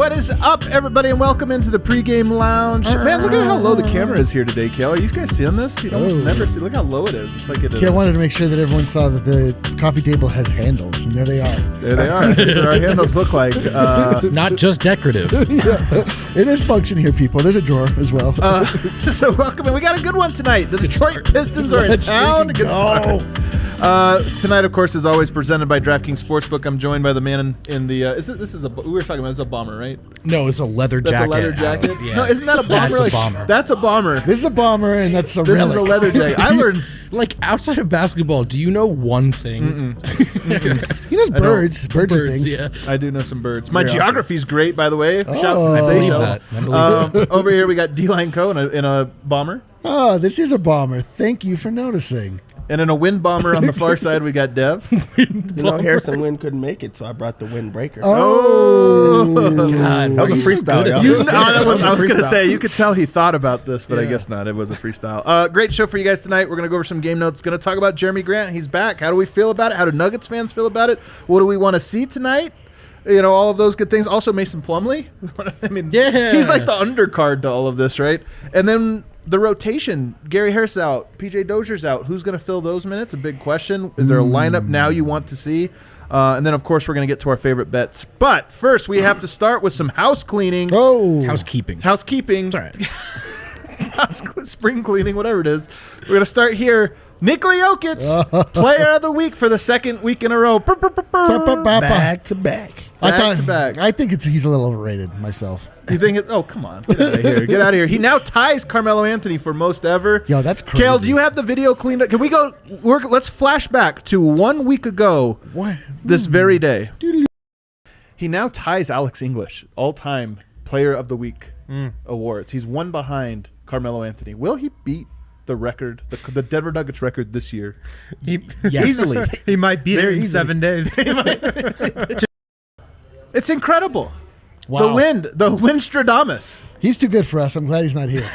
What is up, everybody, and welcome into the pregame lounge. Man, look at how low the camera is here today, Kale. Are you guys seeing this? You don't never see. Look how low it is. It's like it is. Kale wanted to make sure that everyone saw that the coffee table has handles, and there they are. There they are. That's what our handles look like. It's not just decorative. Yeah. It is function here, people. There's a drawer as well. So welcome, and we got a good one tonight. The Detroit Pistons are in town. Good start. Tonight, of course, is always presented by DraftKings Sportsbook. I'm joined by the man in the. We were talking about. It's a bomber, right? No, it's a leather jacket. That's a leather jacket. Yeah. No, isn't that a bomber? That's a bomber. That's a bomber. This is a bomber, and that's a This relic. is a leather jacket. I learned. Like, outside of basketball, do you know one thing? He knows birds. Birds are things. Yeah. I do know some birds. My Very geography's great, by the way. Shouts to Oh. the I believe Seychelles. that. I believe that. Over here, we got D-Line Co. in a bomber. Oh, this is a bomber. Thank you for noticing. And in a wind bomber on the far side, we got Dev. You know, Harrison Wind couldn't make it, so I brought the windbreaker. Oh. God, That was why are a you so freestyle, good at y'all. this? I was going to freestyle. say, you could tell he thought about this, but I Yeah. guess not. It was a freestyle. Great show for you guys tonight. We're going to go over some game notes. Going to talk about Jerami Grant. He's back. How do we feel about it? How do Nuggets fans feel about it? What do we want to see tonight? You know, all of those good things. Also, Mason Plumlee. I mean, Yeah. he's like the undercard to all of this, right? And then the rotation. Gary Harris out. PJ Dozier's out. Who's going to fill those minutes? A big question. Is there a lineup now you want to see? And then, of course, we're going to get to our favorite bets. But first, we have to start with some house cleaning. Oh. Housekeeping. Housekeeping. It's all right. Spring cleaning, whatever it is. We're going to start here. Nikola Jokic, player of the week for the second week in a row. Back to back. Back to back. I think he's a little overrated myself. You think it? Oh, come on. Get out of here. Get out of here. He now ties Carmelo Anthony for most ever. Yo, that's crazy. Kale, do you have the video cleaned up? Can we go? Let's flash back to 1 week ago What? this very day. He now ties Alex English, all-time player of the week awards. He's one behind Carmelo Anthony. Will he beat the record, the Denver Nuggets record this year? Yes. Easily. He might beat Very it in easily. 7 days. It's incredible. Wow. The Windstradamus. He's too good for us. I'm glad he's not here.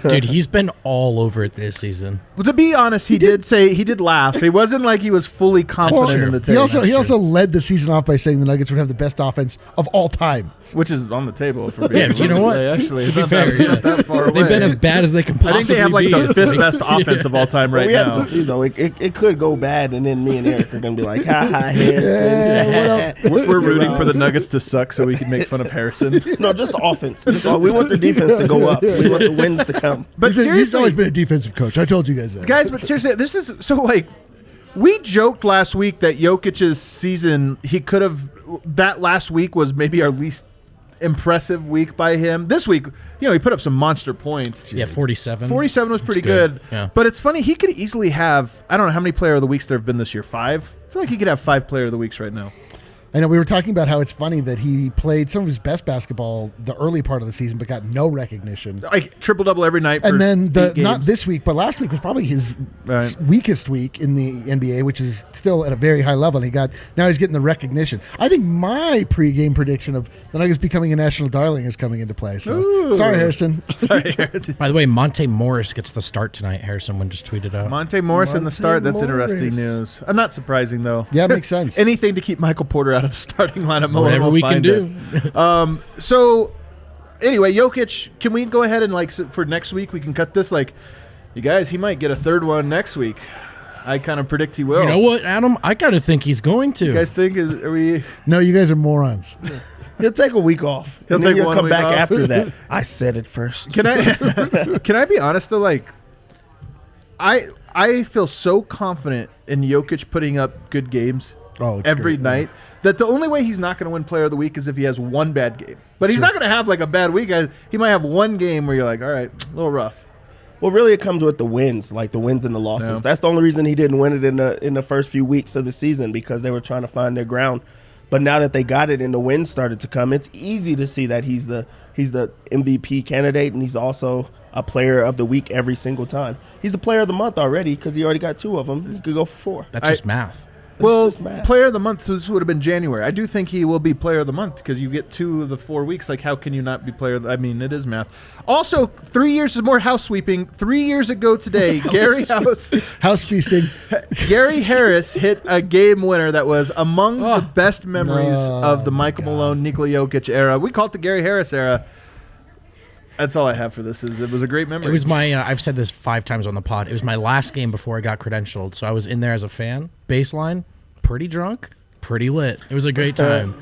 Dude, he's been all over it this season. Well, to be honest, he did laugh. It wasn't like he was fully confident in the take, He also led the season off by saying the Nuggets would have the best offense of all time. which is on the table. For Yeah, you know what? Actually, To it's be not fair, that, not that far away. They've been as bad as they can I possibly think they have like be. the fifth best offense of all time right we now. have to see, though. It could go bad, and then me and Eric are going to be like, ha ha, Harrison. We're rooting for the Nuggets to suck so we can make fun of Harrison. No, just the offense. We want the defense to go up. We want the wins to come. But He's always seriously, been a defensive coach. I told you guys that. guys, but seriously, this is so like we joked last week that Jokic's season, he could have, that last week was maybe our least impressive week by him. This week, he put up some monster points. Yeah, 47. 47 was pretty good. good. Yeah. But it's funny, he could easily have, I don't know how many player of the weeks there have been this year, 5? I feel like he could have 5 player of the weeks right now. I know we were talking about how it's funny that he played some of his best basketball the early part of the season, but got no recognition. Like triple-double every night for And then 8 not games. this week, but last week was probably his Right. weakest week in the NBA, which is still at a very high level. And now he's getting the recognition. I think my pregame prediction of the Nuggets becoming a national darling is coming into play. So Ooh. sorry, Harrison. Sorry, Harrison. By the way, Monte Morris gets the start tonight. Harrison Wind just tweeted out. Monte Morris in the start. That's Morris. interesting news. I'm not surprising, though. Yeah, it makes sense. Anything to keep Michael Porter out of the starting lineup. Malone Whatever will we can find do. it. So, anyway, Jokic, can we go ahead and, for next week, we can cut this? You guys, he might get a third one next week. I kind of predict he will. You know what, Adam? I gotta think he's going to. You guys think, are we... No, you guys are morons. He'll take a week off. He'll and then take he'll one come week back off. after that. I said it first. Can I be honest, though? I feel so confident in Jokic putting up good games Oh, it's every great. night that the only way he's not going to win player of the week is if he has one bad game. But he's not going to have a bad week. He might have one game where you're like, all right, a little rough. Well, really, it comes with the wins, like the wins and the losses. Yeah. That's the only reason he didn't win it in the first few weeks of the season, because they were trying to find their ground. But now that they got it and the wins started to come, it's easy to see that he's the MVP candidate, and he's also a player of the week every single time. He's a player of the month already because he already got 2 of them. He could go for 4. That's just math. Well, just math. player of the month, so this would have been January. I do think he will be player of the month because you get 2 of the 4 weeks. Like, how can you not be player of the, I mean, it is math. Also, 3 years is more house sweeping. 3 years ago today, House feasting. Gary Harris hit a game winner that was among the best memories of the Michael Malone, Nikola Jokic era. We call it the Gary Harris era. That's all I have for this. It was a great memory. It was my, I've said this 5 times on the pod. It was my last game before I got credentialed. So I was in there as a fan, baseline, pretty drunk, pretty lit. It was a great time.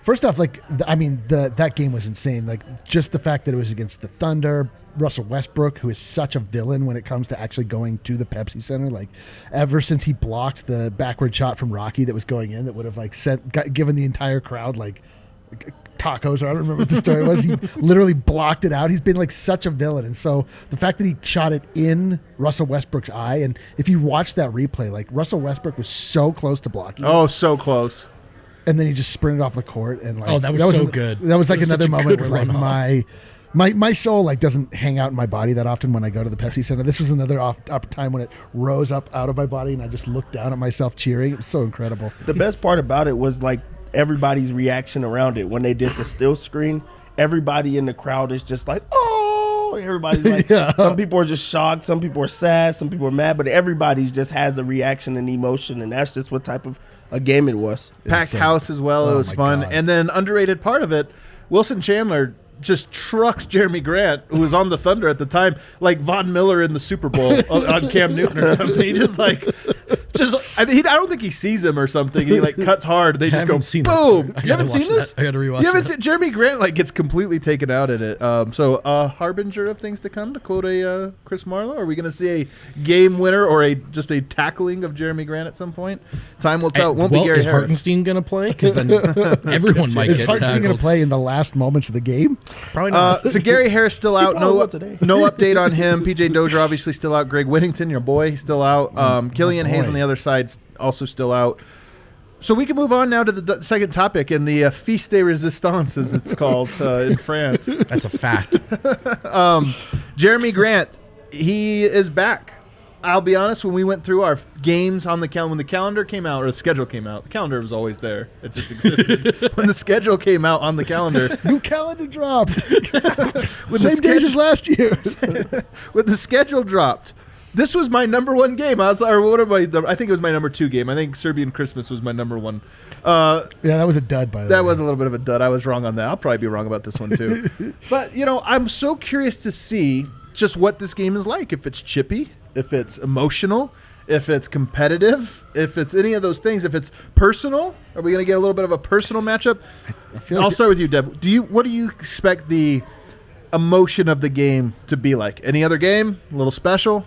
First off, that game was insane. Like, just the fact that it was against the Thunder, Russell Westbrook, who is such a villain when it comes to actually going to the Pepsi Center. Like, ever since he blocked the backward shot from Rocky that was going in, that would have given the entire crowd tacos, or I don't remember what the story was. He literally blocked it out. He's been such a villain. And so the fact that he shot it in Russell Westbrook's eye, and if you watch that replay, Russell Westbrook was so close to blocking. Oh, so close. And then he just sprinted off the court. And that was so good. That was another moment where my soul doesn't hang out in my body that often when I go to the Pepsi Center. This was another time when it rose up out of my body and I just looked down at myself cheering. It was so incredible. The best part about it was everybody's reaction around it. When they did the still screen, everybody in the crowd is just oh, everybody's some people are just shocked, some people are sad, some people are mad, but everybody just has a reaction and emotion, and that's just what type of a game it was. Packed house as well. It was fun. God. And then underrated part of it, Wilson Chandler just trucks Jerami Grant, who was on the Thunder at the time, like Von Miller in the Super Bowl on Cam Newton or something. He I don't think he sees him or something. He cuts hard. They just go boom. You haven't seen this? I got to rewatch. You haven't seen Jerami Grant gets completely taken out in it. So harbinger of things to come, to quote a Chris Marlowe. Are we going to see a game winner or just a tackling of Jerami Grant at some point? Time will tell. It won't be Gary Is Harris. Hartenstein going to play? Because then everyone might get tackled. Is Hartenstein going to play in the last moments of the game? Probably not. So Gary Harris still out. No update on him. PJ Dozier obviously still out. Greg Whittington, your boy, he's still out. Killian Hayes on the other side's also still out. So we can move on now to the second topic in the Feast de Resistance, as it's called in France. That's a fact. Jerami Grant, he is back. I'll be honest, when we went through our games on the calendar, when the calendar came out, or the schedule came out, the calendar was always there. It just existed. When the schedule came out on the calendar. New calendar dropped. Same days as last year. When the schedule dropped, this was my number 1 game. I think it was my number 2 game. I think Serbian Christmas was my number 1. Yeah, that was a dud, by the way. That was a little bit of a dud. I was wrong on that. I'll probably be wrong about this one, too. But, I'm so curious to see just what this game is like. If it's chippy, if it's emotional, if it's competitive, if it's any of those things, if it's personal. Are we going to get a little bit of a personal matchup? I'll start with you, Deb. What do you expect the emotion of the game to be like? Any other game? A little special?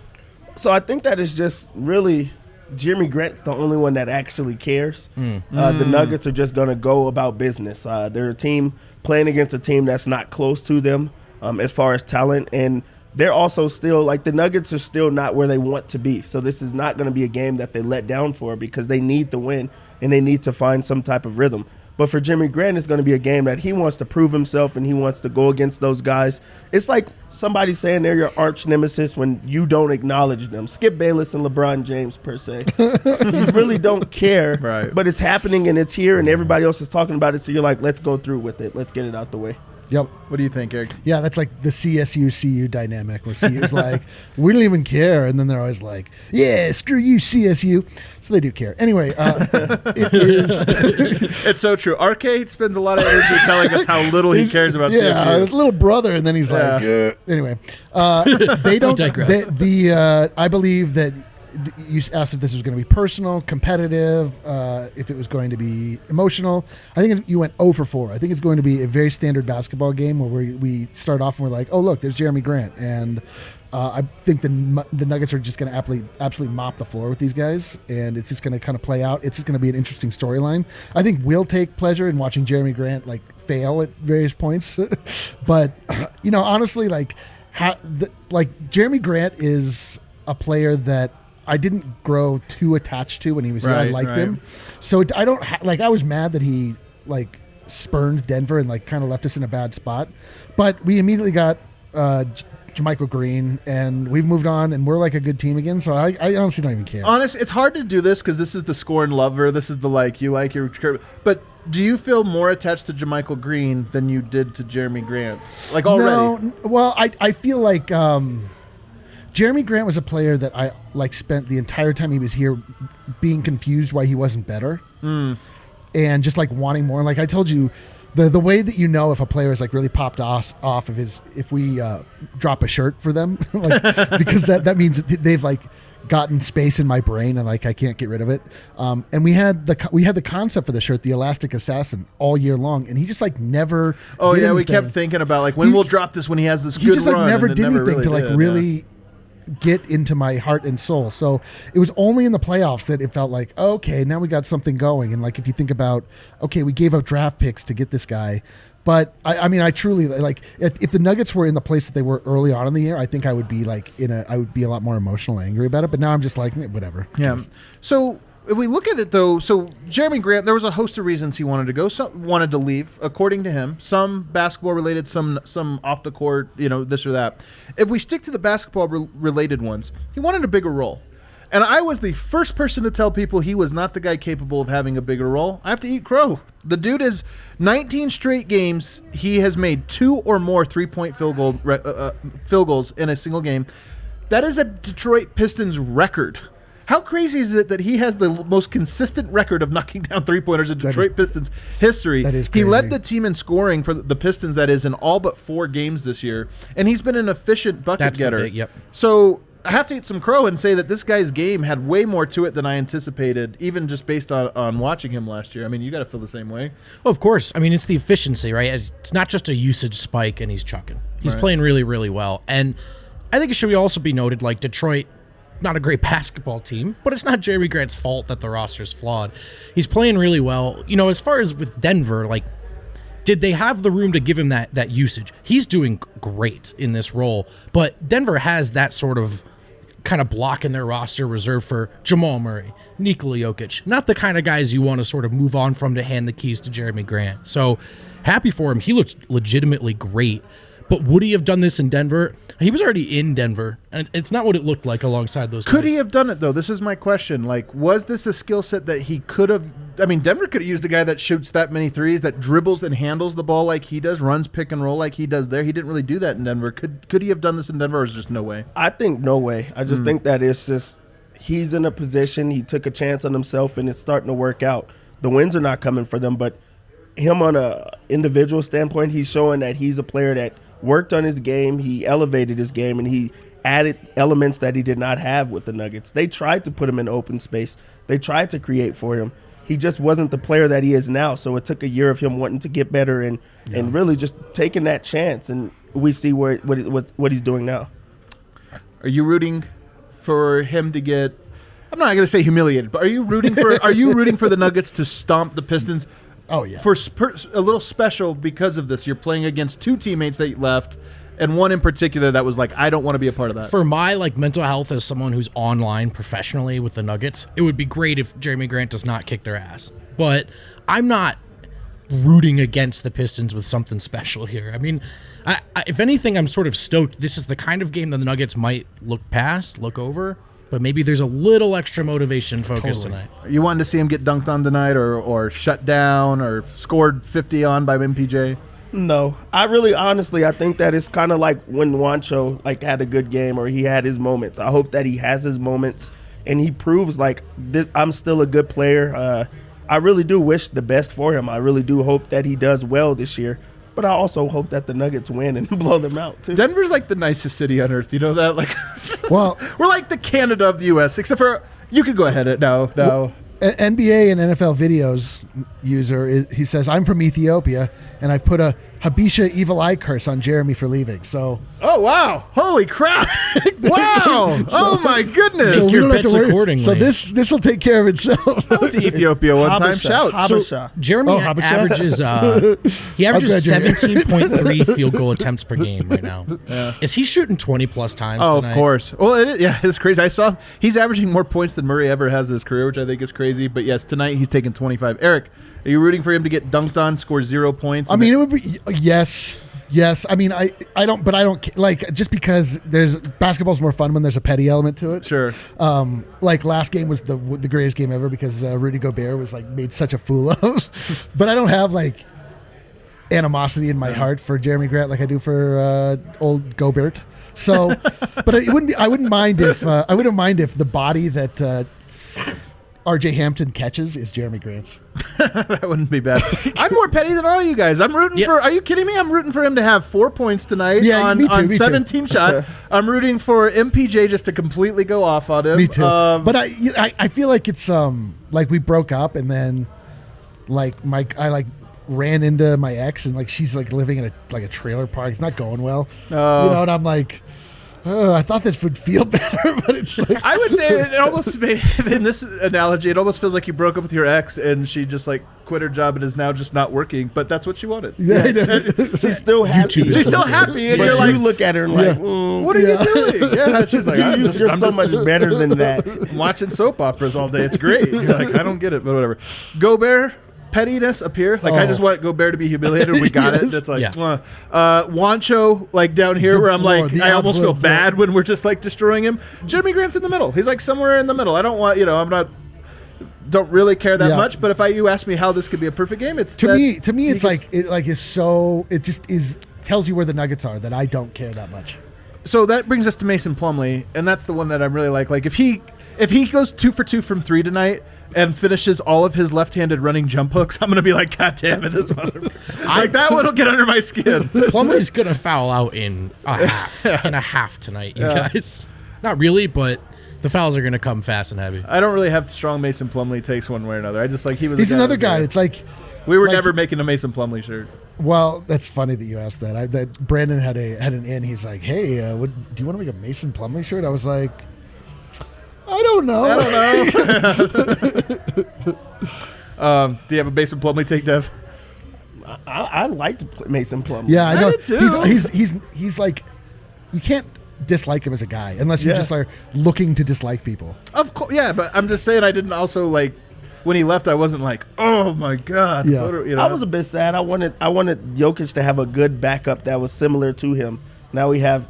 So I think that is just really Jerami Grant's the only one that actually cares. The Nuggets are just going to go about business. They're a team playing against a team that's not close to them as far as talent, and they're also still the Nuggets are still not where they want to be. So this is not going to be a game that they let down for, because they need to win and they need to find some type of rhythm. But for Jerami Grant, it's going to be a game that he wants to prove himself and he wants to go against those guys. It's like somebody saying they're your arch nemesis when you don't acknowledge them. Skip Bayless and LeBron James, per se. You really don't care, right? But it's happening and it's here and everybody else is talking about it. So you're like, let's go through with it. Let's get it out the way. Yep. What do you think, Eric? Yeah, that's like the CSU-CU dynamic, where CU's like, we don't even care. And then they're always like, yeah, screw you, CSU. So they do care. Anyway, it is. It's so true. RK spends a lot of energy telling us how little he cares about CSU. Yeah, his little brother. And then he's like, anyway. They don't. digress. I believe that you asked if this was going to be personal, competitive, if it was going to be emotional. I think you went 0 for 4. I think it's going to be a very standard basketball game where we start off and we're like, oh, look, there's Jerami Grant. And I think the Nuggets are just going to absolutely mop the floor with these guys, and it's just going to kind of play out. It's just going to be an interesting storyline. I think we'll take pleasure in watching Jerami Grant fail at various points. But, honestly, Jerami Grant is a player that I didn't grow too attached to when he was here. I liked him. So I don't I was mad that he spurned Denver and kind of left us in a bad spot. But we immediately got Jermichael Green, and we've moved on, and we're like a good team again. So I honestly don't even care. Honest, it's hard to do this because this is the score and lover. This is the you like your. But do you feel more attached to Jermichael Green than you did to Jerami Grant? Like already? No, well, I feel like Jerami Grant was a player that I spent the entire time he was here being confused why he wasn't better, and just wanting more. Like I told you. The way that you know if a player is really popped off of his, if we drop a shirt for them, because that means that they've gotten space in my brain and I can't get rid of it. And we had the concept for the shirt, the Elastic Assassin, all year long, and he just never. Oh did yeah, anything. we kept thinking about when we'll drop this when he has this. He good just run, never and did anything to really get into my heart and soul. So it was only in the playoffs that it felt okay, now we got something going. And if you think about, okay, we gave up draft picks to get this guy. But I truly if the Nuggets were in the place that they were early on in the year, I think I would be I would be a lot more emotional, angry about it. But now I'm just whatever. Yeah. So if we look at it though, so Jerami Grant, there was a host of reasons he wanted to go, wanted to leave, according to him. Some basketball related, some off the court, this or that. If we stick to the basketball related ones, he wanted a bigger role. And I was the first person to tell people he was not the guy capable of having a bigger role. I have to eat crow. The dude is 19 straight games. He has made 2 or more 3-point field goals in a single game. That is a Detroit Pistons record. How crazy is it that he has the most consistent record of knocking down three-pointers in Detroit Pistons history? That is crazy. He led the team in scoring for the Pistons, that is, in all but 4 games this year, and he's been an efficient bucket getter. Yep. So I have to eat some crow and say that this guy's game had way more to it than I anticipated, even just based on watching him last year. I mean, you got to feel the same way. Well, of course. I mean, it's the efficiency, right? It's not just a usage spike and he's chucking. He's playing really, really well. And I think it should also be noted, Detroit, not a great basketball team, but it's not Jerami Grant's fault that the roster's flawed. He's playing really well. As far as with Denver, did they have the room to give him that usage? He's doing great in this role, but Denver has that sort of kind of block in their roster reserved for Jamal Murray, Nikola Jokic, not the kind of guys you want to sort of move on from to hand the keys to Jerami Grant. So happy for him. He looks legitimately great. But would he have done this in Denver? He was already in Denver, and it's not what it looked like alongside those guys. Could he have done it, though? This is my question. Was this a skill set that he could have... I mean, Denver could have used a guy that shoots that many threes, that dribbles and handles the ball like he does, runs pick and roll like he does there. He didn't really do that in Denver. Could he have done this in Denver, or is there just no way? I think no way. I just think that it's just he's in a position, he took a chance on himself, and it's starting to work out. The wins are not coming for them, but him on a individual standpoint, he's showing that he's a player that worked on his game, he elevated his game, and he added elements that he did not have with the Nuggets. They tried to put him in open space. They tried to create for him. He just wasn't the player that he is now. So it took a year of him wanting to get better and really just taking that chance. And we see what he's doing now. Are you rooting for him to get? I'm not going to say humiliated, but are you rooting for the Nuggets to stomp the Pistons? Oh yeah. For a little special because of this. You're playing against 2 teammates that left, and one in particular that was I don't want to be a part of that. For my mental health as someone who's online professionally with the Nuggets, it would be great if Jerami Grant does not kick their ass. But I'm not rooting against the Pistons with something special here. I mean, if anything, I'm sort of stoked. This is the kind of game that the Nuggets might look over. But maybe there's a little extra motivation focus tonight. You wanted to see him get dunked on tonight or shut down or scored 50 on by MPJ? No. I think that it's kind of like when Juancho had a good game or he had his moments. I hope that he has his moments and he proves this. I'm still a good player. I really do wish the best for him. I really do hope that he does well this year. But I also hope that the Nuggets win and blow them out, too. Denver's the nicest city on earth. You know that? Well, we're like the Canada of the U.S., except for you could go ahead now. NBA and NFL videos user, he says, I'm from Ethiopia, and I've put a Habesha evil eye curse on Jerami for leaving. So, oh wow, holy crap! Wow, oh my goodness! Make your bets accordingly. So this will take care of itself. I went to Ethiopia one time. Shout! Habesha. So Jerami averages 17.3 field goal attempts per game right now. Yeah. Is he shooting 20 plus times? Oh, tonight? Of course. Well, it's crazy. I saw he's averaging more points than Murray ever has in his career, which I think is crazy. But yes, tonight he's taking 25. Eric, are you rooting for him to get dunked on, score 0 points? I mean, it would be Yes. I mean, I don't like, just because basketball's more fun when there's a petty element to it. Sure. Like last game was the greatest game ever because Rudy Gobert was like made such a fool of. But I don't have like animosity in my heart for Jerami Grant like I do for old Gobert. So, but I wouldn't mind if the body that R.J. Hampton catches is Jerami Grant's. That wouldn't be bad. I'm more petty than all you guys. I'm rooting for. Are you kidding me? I'm rooting for him to have 4 points tonight on 17 shots. I'm rooting for MPJ just to completely go off on him. Me too. But I feel like it's like we broke up and then like I ran into my ex and like she's like living in a trailer park. It's not going well. You know, and I'm like, I thought this would feel better, but it's like I would say it almost in this analogy, it almost feels like you broke up with your ex and she just like quit her job and is now just not working, but that's what she wanted. Yeah. She's still happy. She's still happy, and but you're like, you look at her and like, what are you doing? Yeah, she's like, you're so much better than that. I'm watching soap operas all day. It's great. You're like, I don't get it, but whatever. Gobert. Pettiness up here, like I just want Gobert to be humiliated. We got it. That's like Wancho, like down here, where I'm like, I almost feel bad when we're just like destroying him. Jerami Grant's in the middle. He's like somewhere in the middle. I don't want, don't really care that much. But if you ask me how this could be a perfect game, it's to me, it's like it just tells you where the Nuggets are that I don't care that much. So that brings us to Mason Plumlee, and that's the one that I'm really like. Like if he goes 2 for 2 from 3 tonight and finishes all of his left-handed running jump hooks, I'm going to be like, God damn it, this motherfucker. Like, that one will get under my skin. Plumlee's going to foul out in a half tonight, you guys. Not really, but the fouls are going to come fast and heavy. I don't really have strong Mason Plumlee takes one way or another. I just like he's another guy. It's like we were never making a Mason Plumlee shirt. Well, that's funny that you asked that. That Brandon had an in. He's like, hey, do you want to make a Mason Plumlee shirt? I was like, I don't know. Do you have a Mason Plumlee take, Dev? I liked Mason Plumlee. Yeah, I know. did too. He's like, you can't dislike him as a guy unless you just are looking to dislike people. Of course, yeah, but I'm just saying I didn't also like when he left. I wasn't like, oh my god. Yeah. I was a bit sad. I wanted Jokic to have a good backup that was similar to him. Now we have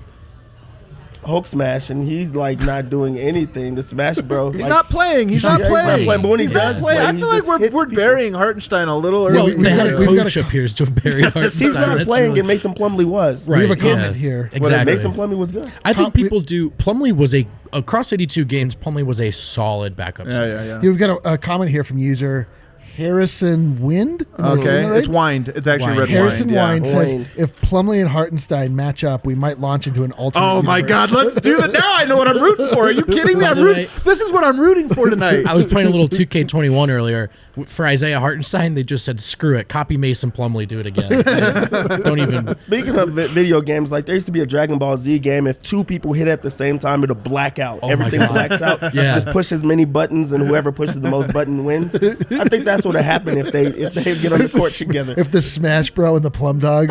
Hulk smash, and he's like not doing anything to smash, bro. He's not playing. He's not playing. But when he does play, I feel like we're burying Hartenstein a little early. Well, the head coach appears to have buried Hartenstein. He's not playing, and Mason Plumlee was. Right. We have a comment here. Exactly. Mason Plumlee was good. I think people do. Plumlee was across 82 games. Plumlee was a solid backup. Yeah. We've got a comment here from user Harrison Wind. Okay, it's Wind. It's actually red Harrison Wind. Wind says, if Plumlee and Hartenstein match up, we might launch into an alternate Oh my universe. God, let's do that. Now I know what I'm rooting for. Are you kidding me? This is what I'm rooting for tonight. I was playing a little 2K21 earlier. For Isaiah Hartenstein, they just said, screw it. Copy Mason Plumlee, do it again. Don't even. Speaking of video games, like there used to be a Dragon Ball Z game. If 2 people hit at the same time, it'll black out. Everything blacks out. Yeah. Just push as many buttons, and whoever pushes the most button wins. I think that's what would happen if they get on the court together. If the Smash Bro and the Plum Dog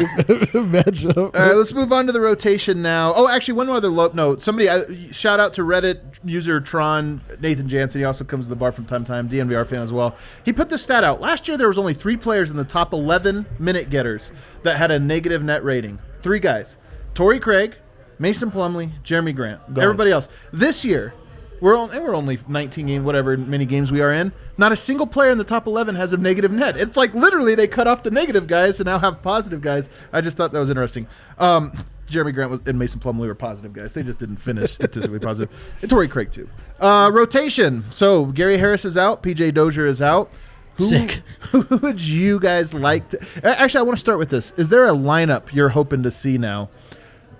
match up. All right, let's move on to the rotation now. Oh, actually, one more other note. Somebody, shout out to Reddit user Tron, Nathan Jansen. He also comes to the bar from time to time, DNVR fan as well. He put this stat out. Last year, there was only 3 players in the top 11 minute getters that had a negative net rating. 3 guys. Torrey Craig, Mason Plumlee, Jerami Grant. Everybody else. This year, we're only 19 games, whatever many games we are in. Not a single player in the top 11 has a negative net. It's like literally they cut off the negative guys and now have positive guys. I just thought that was interesting. Jerami Grant and Mason Plumlee were positive guys. They just didn't finish statistically positive. And Torrey Craig too. Rotation. So Gary Harris is out. PJ Dozier is out. Sick. Who would you guys like to... Actually, I want to start with this. Is there a lineup you're hoping to see now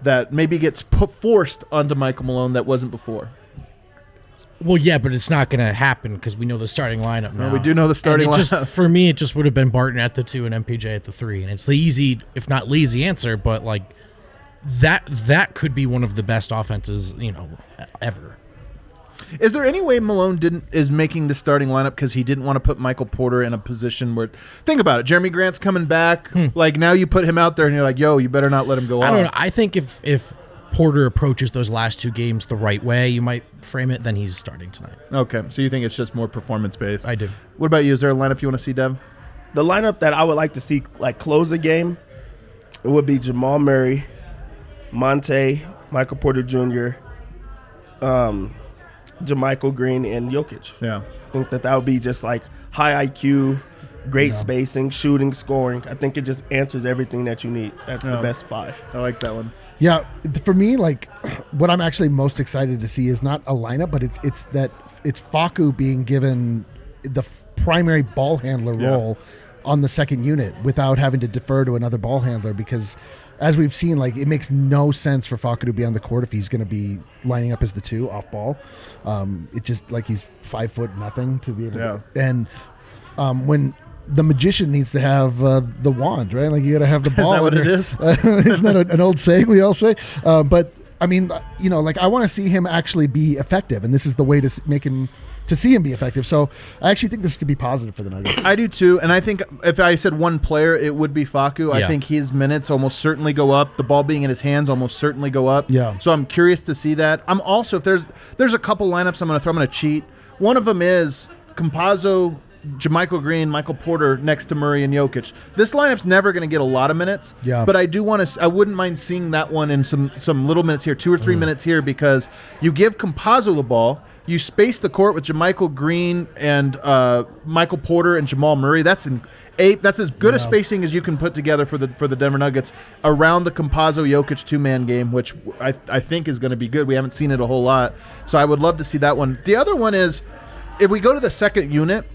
that maybe gets forced onto Michael Malone that wasn't before? Well, yeah, but it's not going to happen because we know the starting lineup now. We do know the starting lineup. For me, it just would have been Barton at the 2 and MPJ at the 3. And it's the easy, if not lazy answer, but like that could be one of the best offenses, ever. Is there any way Malone is making the starting lineup because he didn't want to put Michael Porter in a position where... Think about it. Jerami Grant's coming back. Like, now you put him out there and you're like, yo, you better not let him go off. I don't know. I think if Porter approaches those last 2 games the right way, you might frame it, then he's starting tonight. Okay, so you think it's just more performance-based. I do. What about you? Is there a lineup you want to see, Dev? The lineup that I would like to see, like, close a game, it would be Jamal Murray, Monte, Michael Porter Jr., Jeramichael Green, and Jokic. Yeah. I think that would be just like high IQ, great spacing, shooting, scoring. I think it just answers everything that you need. That's the best 5. I like that one. Yeah, for me, like, what I'm actually most excited to see is not a lineup, but it's Facu being given the primary ball handler role on the second unit without having to defer to another ball handler, because as we've seen, like, it makes no sense for Facu to be on the court if he's going to be lining up as the 2 off ball. It just, like, he's 5 foot nothing to be able to. And when the magician needs to have the wand, right? Like, you got to have the ball. Is that what it is? Isn't that an old saying we all say? But I mean, you know, like, I want to see him actually be effective, and this is the way to make him, to see him be effective. So I actually think this could be positive for the Nuggets. I do too, and I think if I said one player, it would be Facu. I think his minutes almost certainly go up. The ball being in his hands almost certainly go up. Yeah. So I'm curious to see that. I'm also, if there's a couple lineups I'm going to throw, I'm going to cheat. One of them is Campazzo, Jeramichael Green, Michael Porter next to Murray and Jokic. This lineup's never going to get a lot of minutes. Yeah. But I do want to. I wouldn't mind seeing that one in some little minutes here, 2 or 3 minutes here, because you give Campazzo the ball. You space the court with Jeramichael Green and Michael Porter and Jamal Murray. That's as good a spacing as you can put together for the Denver Nuggets around the Campazzo Jokic 2-man game, which I think is going to be good. We haven't seen it a whole lot, so I would love to see that one. The other one is, if we go to the second unit,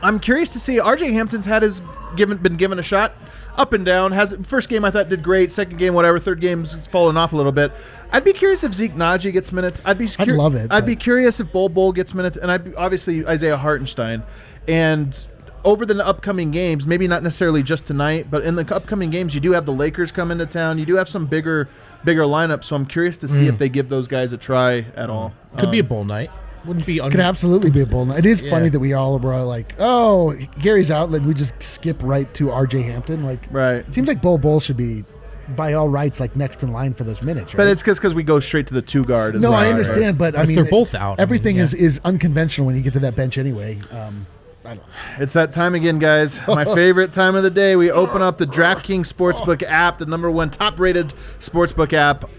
I'm curious to see. RJ Hampton's been given a shot. Up and down. First game I thought did great. Second game, whatever. Third game's fallen off a little bit. I'd be curious if Zeke Naji gets minutes. I'd love it. I'd be curious if Bol gets minutes, and obviously Isaiah Hartenstein. And over the upcoming games, maybe not necessarily just tonight, but in the upcoming games, you do have the Lakers come into town. You do have some bigger lineups. So I'm curious to see if they give those guys a try at all. Could be a bowl night. Wouldn't be. Could absolutely be a bowl night. It is funny that we all were like, "Oh, Gary's out." Like, we just skip right to RJ Hampton. Like, right. It seems like Bol should be, by all rights, like next in line for those minutes. Right? But it's because we go straight to the 2 guard. No, I understand, but I mean, they're both out. Everything is unconventional when you get to that bench anyway. I don't know. It's that time again, guys. My favorite time of the day. We open up the DraftKings Sportsbook app, the #1 top-rated sportsbook app.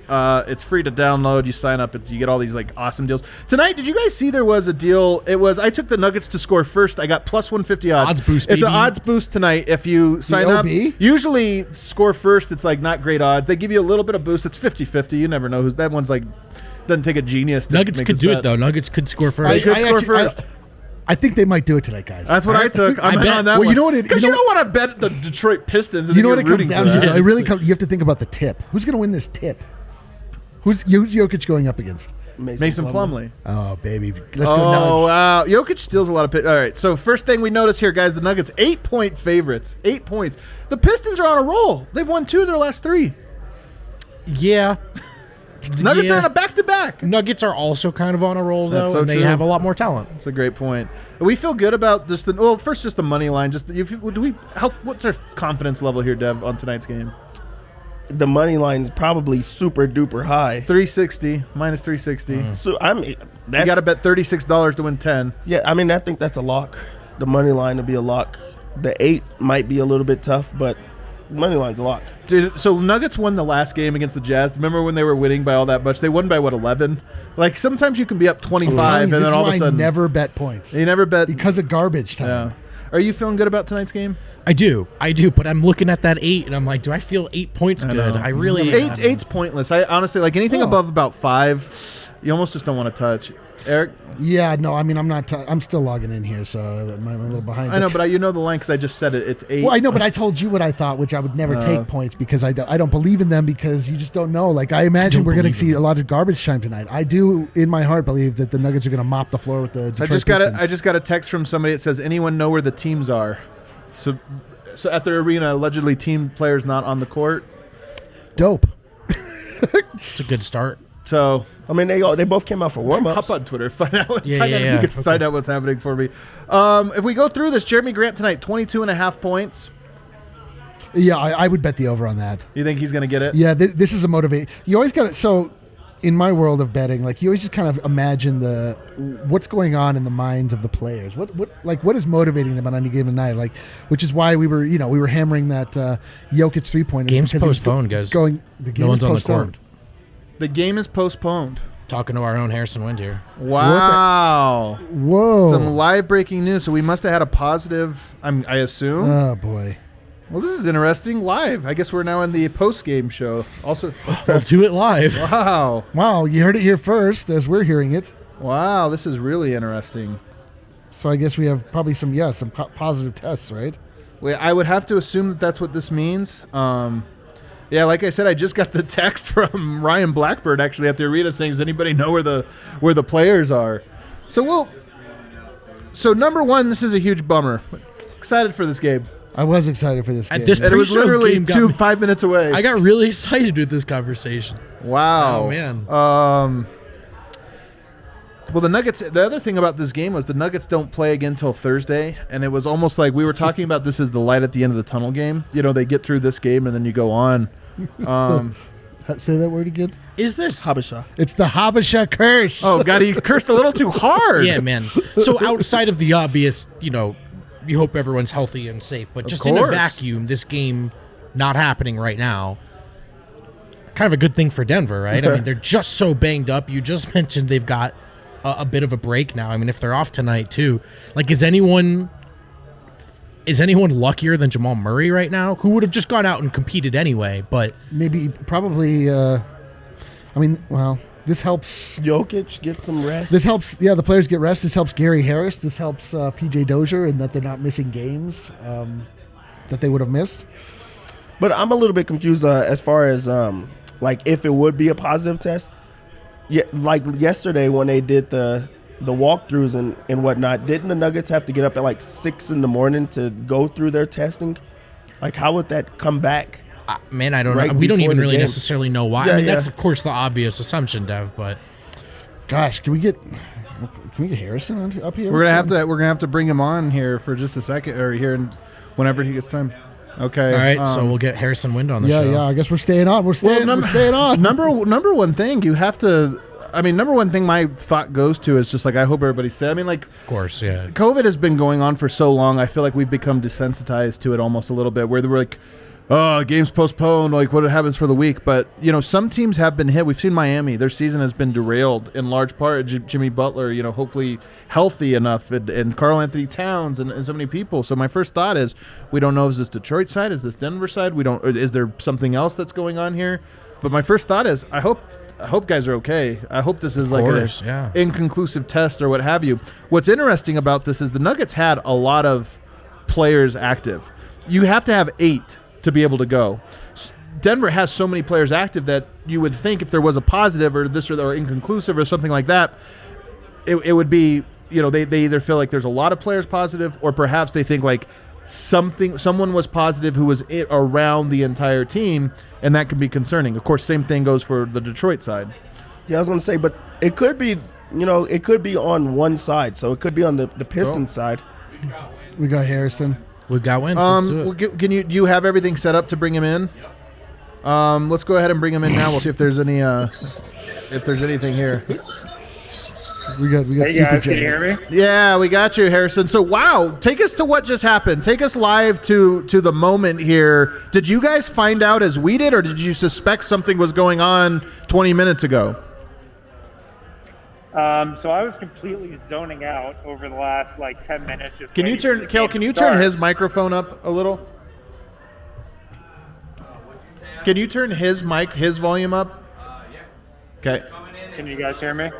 It's free to download. You sign up. You get all these like awesome deals. Tonight, did you guys see there was a deal? I took the Nuggets to score first. I got plus 150 odds. Odds boost, It's baby. an odds boost tonight if you sign up. Usually, score first, it's like not great odds. They give you a little bit of boost. It's 50-50. You never know who's that one's like. Doesn't take a genius. To Nuggets make could this do bet. it though. Nuggets could score first. They could score first. I think they might do it tonight, guys. That's what I took. I'm bet. on that Well, one. you know what it- Because you you know- don't want to bet the Detroit Pistons. And You know what then it you're comes rooting down for to? that. Though? It really comes. You have to think about the tip. Who's going to win this tip? Who's Jokic going up against? Mason Plumlee. Oh, baby. Let's go Oh, Nuggets. wow. Jokic steals a lot of picks. All right, so first thing we notice here, guys, the Nuggets, 8-point favorites. 8 points. The Pistons are on a roll. They've won 2 of their last 3. Yeah. Nuggets are on a back-to-back. Nuggets are also kind of on a roll, though, That's so and they true. have a lot more talent. That's a great point. We feel good about just first just the money line. What's our confidence level here, Dev, on tonight's game? The money line is probably super duper high. 360 minus 360. So I mean, You got to bet $36 to win 10. Yeah, I mean, I think that's a lock. The money line will be a lock. The 8 might be a little bit tough, but money line's a lock. Dude, so Nuggets won the last game against the Jazz. Remember when they were winning by all that much? They won by, 11? Like, sometimes you can be up 25, and then all of a sudden... I never bet points. You never bet... Because of garbage time. Yeah. Are you feeling good about tonight's game? I do, but I'm looking at that 8, and I'm like, do I feel 8 points good? know. I really... Eight's pointless. I honestly, like, anything above about 5, you almost just don't want to touch. Eric? Yeah, no, I mean, I'm not. I'm still logging in here, so I'm a little behind. I know, but you know the line because I just said it. It's 8. Well, I know, but I told you what I thought, which I would never take points because I don't believe in them because you just don't know. Like, I imagine we're going to see a lot of garbage time tonight. I do, in my heart, believe that the Nuggets are going to mop the floor with the Detroit Pistons. I just got a text from somebody that says, anyone know where the teams are? So at their arena, allegedly team players not on the court. Dope. It's a good start. So I mean, they both came out for warm-ups. hop on Twitter, find out if you Yeah. can find out what's happening for me. If we go through this, Jerami Grant tonight, 22.5 points. Yeah, I would bet the over on that. You think he's going to get it? Yeah, this is a motivate. You always got it. So in my world of betting, like you always just kind of imagine what's going on in the minds of the players. What is motivating them on any given night? Like, which is why we were hammering that Jokic 3-pointer. Game's postponed, guys. The game no one's is on the postponed. court. The game is postponed. Talking to our own Harrison Wind here. Wow. Whoa. Some live breaking news. So we must have had a positive, I assume. Oh, boy. Well, this is interesting. Live. I guess we're now in the post-game show. Also, We'll do it live. wow. Wow, you heard it here first as we're hearing it. Wow, this is really interesting. So I guess we have probably some positive tests, right? I would have to assume that that's what this means. Yeah, like I said, I just got the text from Ryan Blackbird actually at the arena saying, "Does anybody know where the players are?" So number one, this is a huge bummer. Excited for this game. I was excited for this game. At this And it was pre-show literally game got me- 5 minutes away. I got really excited with this conversation. Wow. Oh, man. Well, the Nuggets, the other thing about this game was the Nuggets don't play again until Thursday, and it was almost like we were talking about this as the light at the end of the tunnel game. You know, they get through this game, and then you go on. Say that word again. Is this? Habasha. It's the Habasha curse. Oh, God, he cursed a little too hard. Yeah, man. So outside of the obvious, you hope everyone's healthy and safe, but just in a course. vacuum, this game not happening right now, kind of a good thing for Denver, right? I mean, they're just so banged up. You just mentioned they've got a bit of a break now. I mean, if they're off tonight too, like is anyone luckier than Jamal Murray right now, who would have just gone out and competed anyway? But Probably. This helps. Jokic get some rest. This helps. Yeah, the players get rest. This helps Gary Harris. This helps PJ Dozier, and that they're not missing games that they would have missed. But I'm a little bit confused as far as if it would be a positive test. Yeah, like yesterday when they did the walkthroughs and whatnot, didn't the Nuggets have to get up at 6 a.m. to go through their testing? Like, how would that come back? Man, I don't Right know. We don't before even the really game. necessarily know why. Yeah, I mean, that's yeah. of course the obvious assumption, Dev. But Gosh, can we get Harrison up here? We're gonna have to bring him on here for just a second, or here whenever he gets time. Okay. all right, so we'll get Harrison Wind on the Yeah, show. yeah. I guess we're staying on. We're staying on. Number one thing you have to. I mean, number one thing my thought goes to is just I hope everybody's safe. I mean, Of course, yeah. COVID has been going on for so long. I feel like we've become desensitized to it almost a little bit, where we're like, "Oh, game's postponed." Like, what happens for the week? But some teams have been hit. We've seen Miami; their season has been derailed in large part. Jimmy Butler, hopefully healthy enough, and Karl Anthony Towns, and so many people. So my first thought is, we don't know, is this Detroit side? Is this Denver side? We don't. Is there something else that's going on here? But my first thought is, I hope guys are okay. I hope this is yeah. inconclusive test or what have you. What's interesting about this is the Nuggets had a lot of players active. You have to have 8 to be able to go. Denver has so many players active that you would think if there was a positive or this or inconclusive or something like that, it would be, they either feel like there's a lot of players positive, or perhaps they think someone was positive who was around the entire team, and that could be concerning. Of course, same thing goes for the Detroit side. Yeah, I was going to say, but it could be, it could be on one side. So it could be on the Pistons side. We got Harrison. We've got Wind. Let's do it. Do you have everything set up to bring him in? Let's go ahead and bring him in now. We'll see if there's anything here. We got. Hey Super guys, can J. you hear me? Yeah, we got you, Harrison. So, wow, take us to what just happened. Take us live to the moment here. Did you guys find out as we did, or did you suspect something was going on 20 minutes ago? So I was completely zoning out over the last 10 minutes. Just Can you waiting for turn, this Kel? game Can to you turn start. his microphone up a little? Can you turn his volume up? Okay. Can you guys hear me?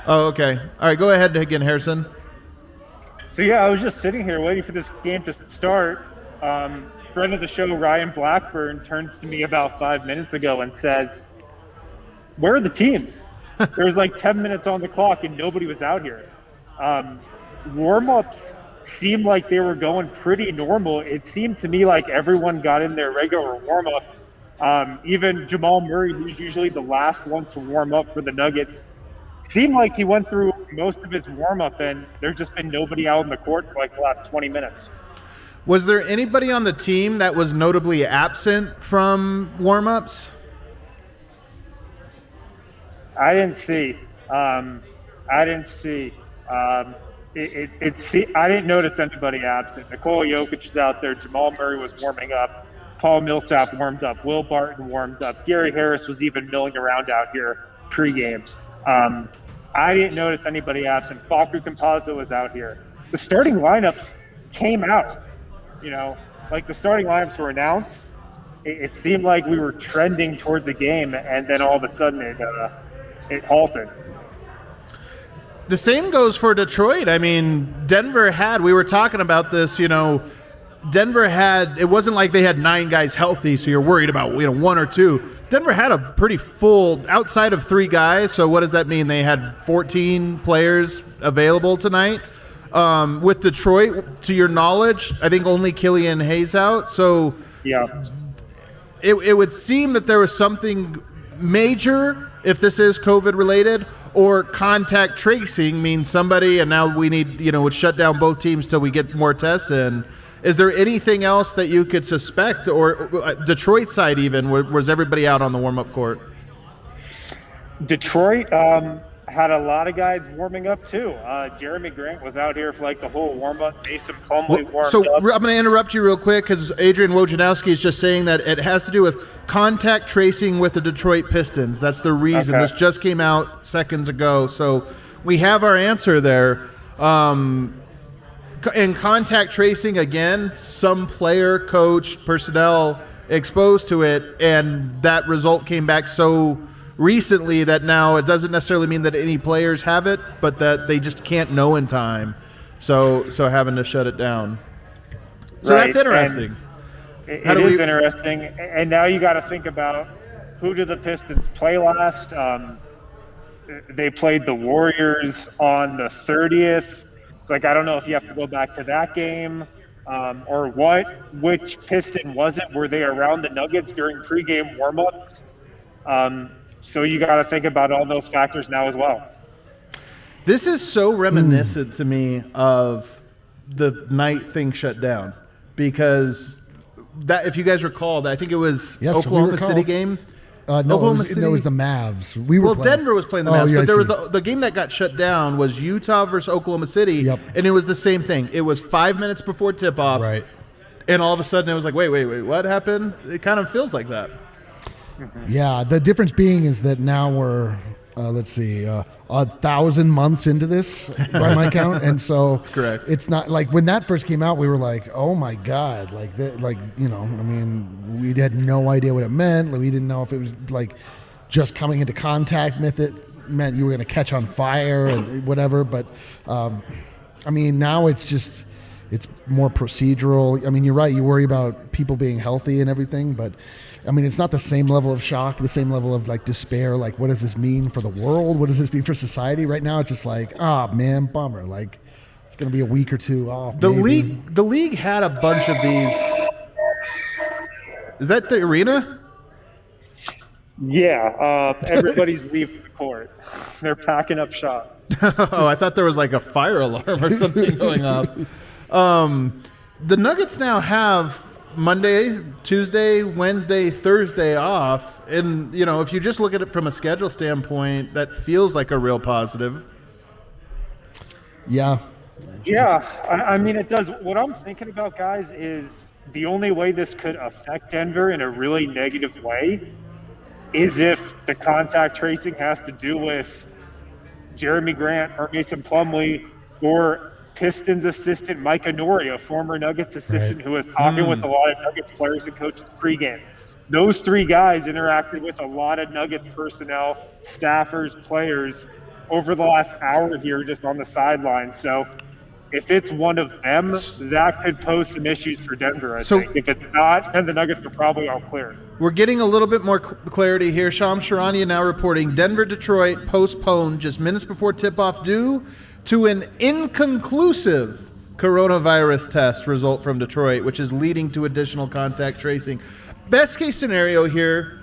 Oh, okay. All right, go ahead again, Harrison. So yeah, I was just sitting here waiting for this game to start. Friend of the show, Ryan Blackburn, turns to me about 5 minutes ago and says, "Where are the teams?" There was 10 minutes on the clock and nobody was out here. Warm-ups seemed like they were going pretty normal. It seemed to me like everyone got in their regular warm-up. Even Jamal Murray, who's usually the last one to warm up for the Nuggets, seemed like he went through most of his warm-up, and there's just been nobody out on the court for the last 20 minutes. Was there anybody on the team that was notably absent from warm-ups? I didn't see. I didn't notice anybody absent. Nikola Jokic is out there. Jamal Murray was warming up. Paul Millsap warmed up. Will Barton warmed up. Gary Harris was even milling around out here pregame. I didn't notice anybody absent. Facu Campazzo was out here. The starting lineups came out. Like the starting lineups were announced. It seemed like we were trending towards a game, and then all of a sudden it halted. The same goes for Detroit. I mean, Denver we were talking about this, Denver it wasn't like they had 9 guys healthy, so you're worried about, 1 or 2. Denver had a pretty full, outside of 3 guys, so what does that mean? They had 14 players available tonight. With Detroit, to your knowledge, I think only Killian Hayes out, so yeah. It would seem that there was something major, if this is COVID-related, or contact tracing means somebody, and now we need, would shut down both teams till we get more tests in. Is there anything else that you could suspect, or Detroit side even, was everybody out on the warm-up court? Detroit had a lot of guys warming up too. Jerami Grant was out here for like the whole warm-up. Mason Plumlee warmed up. So I'm going to interrupt you real quick because Adrian Wojnarowski is just saying that it has to do with contact tracing with the Detroit Pistons. That's the reason. Okay. This just came out seconds ago. So we have our answer there. In contact tracing, again, some player, coach, personnel exposed to it, and that result came back so recently that now it doesn't necessarily mean that any players have it, but that they just can't know in time. So having to shut it down. So right. That's interesting. It is interesting. And now you got to think about, who did the Pistons play last? They played the Warriors on the 30th. Like, I don't know if you have to go back to that game or what. Which Piston was it? Were they around the Nuggets during pregame warmups? So you got to think about all those factors now as well. This is so reminiscent to me of the night thing shut down, because that, if you guys recall, I think it was Oklahoma City game. No, it was the Mavs. Denver was playing the Mavs, but there was the game that got shut down was Utah versus Oklahoma City, and it was the same thing. It was 5 minutes before tip-off, right? And all of a sudden it was like, wait, what happened? It kind of feels like that. Yeah, the difference being is that now we're, 1,000 months into this by my count, and so that's correct. It's not like when that first came out, we were like, "Oh my god!" We had no idea what it meant. We didn't know if it was like just coming into contact meant you were going to catch on fire and whatever. But now it's more procedural. I mean, you're right. You worry about people being healthy and everything, but it's not the same level of shock, the same level of despair. Like, what does this mean for the world? What does this mean for society? Right now, it's just like, man, bummer. Like, it's going to be a week or two off. The league had a bunch of these. Is that the arena? Yeah, everybody's leaving the court. They're packing up shop. Oh, I thought there was like a fire alarm or something going off. The Nuggets now have Monday, Tuesday, Wednesday, Thursday off. And, if you just look at it from a schedule standpoint, that feels like a real positive. Yeah. Yeah, it does. What I'm thinking about, guys, is the only way this could affect Denver in a really negative way is if the contact tracing has to do with Jerami Grant or Mason Plumlee or Pistons assistant Mike Anoria, former Nuggets assistant, who was talking with a lot of Nuggets players and coaches pregame. Those 3 guys interacted with a lot of Nuggets personnel, staffers, players over the last hour here just on the sidelines. So if it's one of them, that could pose some issues for Denver, I think. If it's not, then the Nuggets are probably all clear. We're getting a little bit more clarity here. Shams Charania now reporting Denver-Detroit postponed just minutes before tip-off due to an inconclusive coronavirus test result from Detroit, which is leading to additional contact tracing. Best case scenario here,